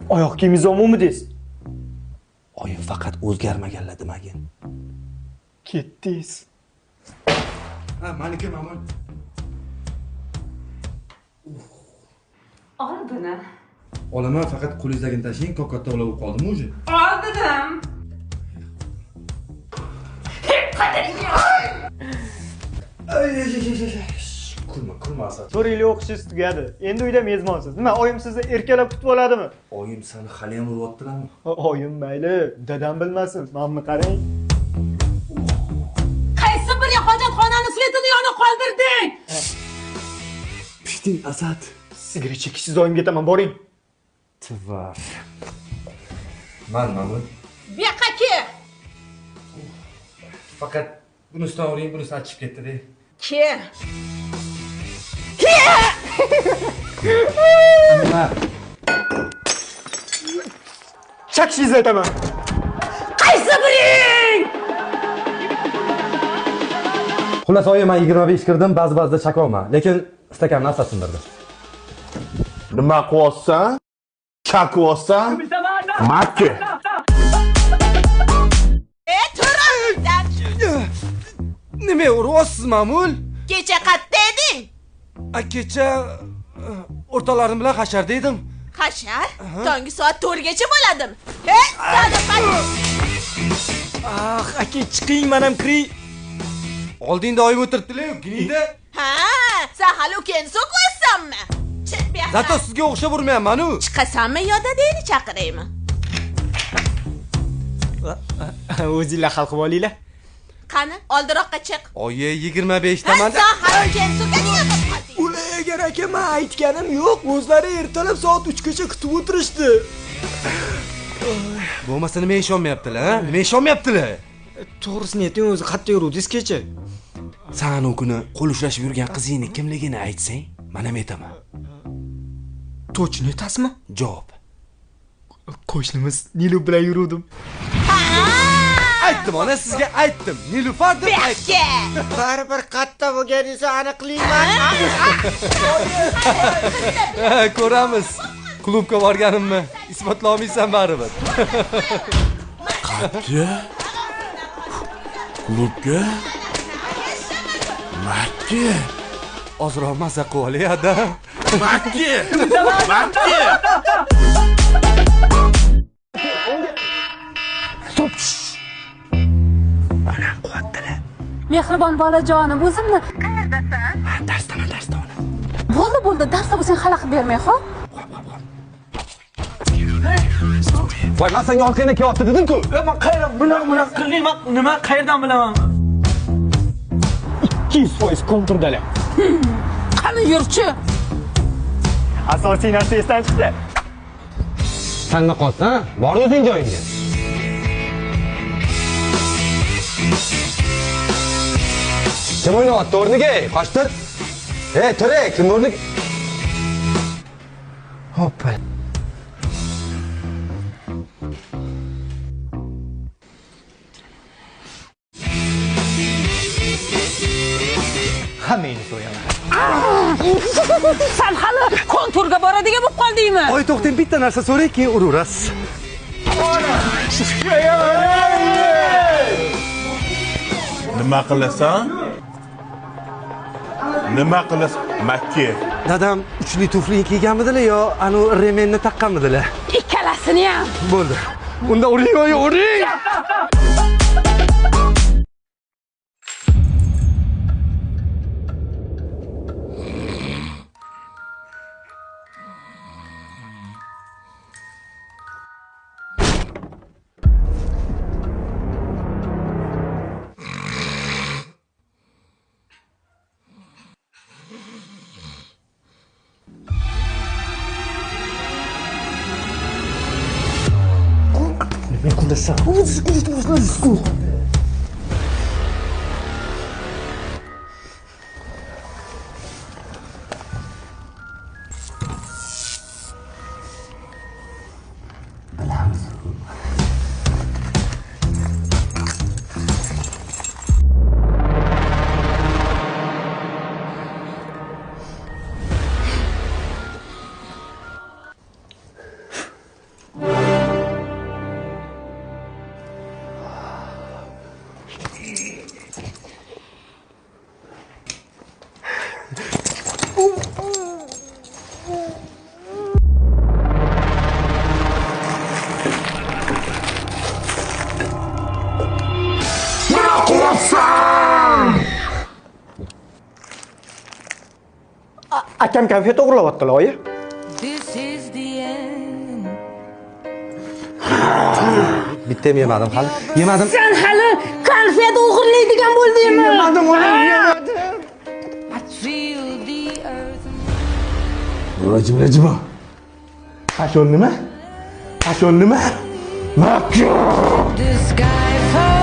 Oyoq kiyimiz omumi deysiz? Oyim faqat o'zgarmaganlar demagin. Ketdingiz. Ha, meniki Ma'mun. Ol buni. Olaman, faqat qo'lingizdagini tashing, kokotda olib qoldimi o'zi? Ol dedim. Kulma asad. 4 yil o'qishingiz tugadi. Endi uyda mezbonsiz. Nima, oyim sizni erkalab kutib oladimi? Oyim seni hali ham uryaptilarmi? Oyim mayli, dadam bilmasin. Mana buni qarang. Qaysi bir hojatxonani svetini yonib qoldirding? Pishting Asad. Sigaret chekishsiz oyim ketaman, boring. Tvar. Ma'mun. Bu yoqqa kel. Faqat bunisidan o'ring, bunisi achib ketdi-da. Kel. Nima? Chakishingizni aytaman. Qaysi biring? Xullas oyim, men 25 kirdim, ba'zi-ba'zida chakoman, lekin stakanni asta sindirdim. Nima qilyapsan? Chakyapsan? Makka. Tur! Nima uryapsiz, Ma'mul? Kecha qayerda eding? Kecha o'rtalarim bilan hasharda edim. Hashar? Tongi soat 4 gacha bo'ladimi? Hey, sodiq. Aka chiqing, men ham kiray. Oldingda oyim o'tiribdilar-ku, giningda. Ha, sen hali ukenso qo'ysanmi? Chiq bu yoqqa. Zato sizga o'xshab urmayapman-ku. Chiqasanmi yo dadangni chaqiraymi? O'zingizlar hal qilib olinglar. Qani, oldiroqqa chiq. Oyi, 25 taman. Sen hali ukensoga nima qilib qolding? Ular agar aka, men aytganim yo'q. O'zlari ertalab soat 3 gacha kutib o'tirishdi. Bo'lmasa nima ishonmayaptilar, ha? Nima ishonmayaptilar? To'g'risini ayting, o'zi qayerda yuruvdingiz kecha? San u kuni qo'l ushlashib yurgan qizingni kimligini aytsang, men ham aytaman. Точно aytasizmi? Javob. Qo'shnimiz Nilu bilan yuruvdim. Aytdim, ona sizga aytdim. Nilufar deb aytdim. Baribir qatta bo'lganingizni aniqlayman. Ko'ramiz. Klubga borganimni isbotlay olmaysan baribir. Qatda? Klubga? Makka. Ozroq maza qilib olay-da. Makka. Makka. Stop. Onam quvvatdilar. Mehribon bolajonim, o'zimni qayerdasan? Darsdaman. Bo'ldi, darsda bo'lsang xalaqit bermay, xo'p? Voy, men senga orqangdan kelyapti dedim-ku. Men qayerdan bunaqa qilmayman. Nima qayerdan bilaman? 200% konturdalar. Qani yurchi? Asosiy narsa esdan chiqdi. Senga qolsa, bor o'zing joyingga. Kim o'ynayapti o'rniga? Qochtir. Ture, kim o'rniga? Hoppa. Hammani so'yaman. Sen hali konturga boradigan bo'lib qoldingmi? Voy, to'xtang, bitta narsa so'ray, keyin uraverasiz. Nima qilasan? Makka. Dadam uchli tufli kiyganmidilar yo anu remenni taqqanmidilar? Ikkalasini ham. Bo'ldi. Unda uring. Ne qilasan? Akam konfet o'g'irlayaptilar, oyi. Bitta ham yemadim hali. Yemadim. Sen hali konfet o'g'irlaydigan bo'ldingmi? Yemadim, yemadim. Rajim. Pashon nima? Makki. The sky falls.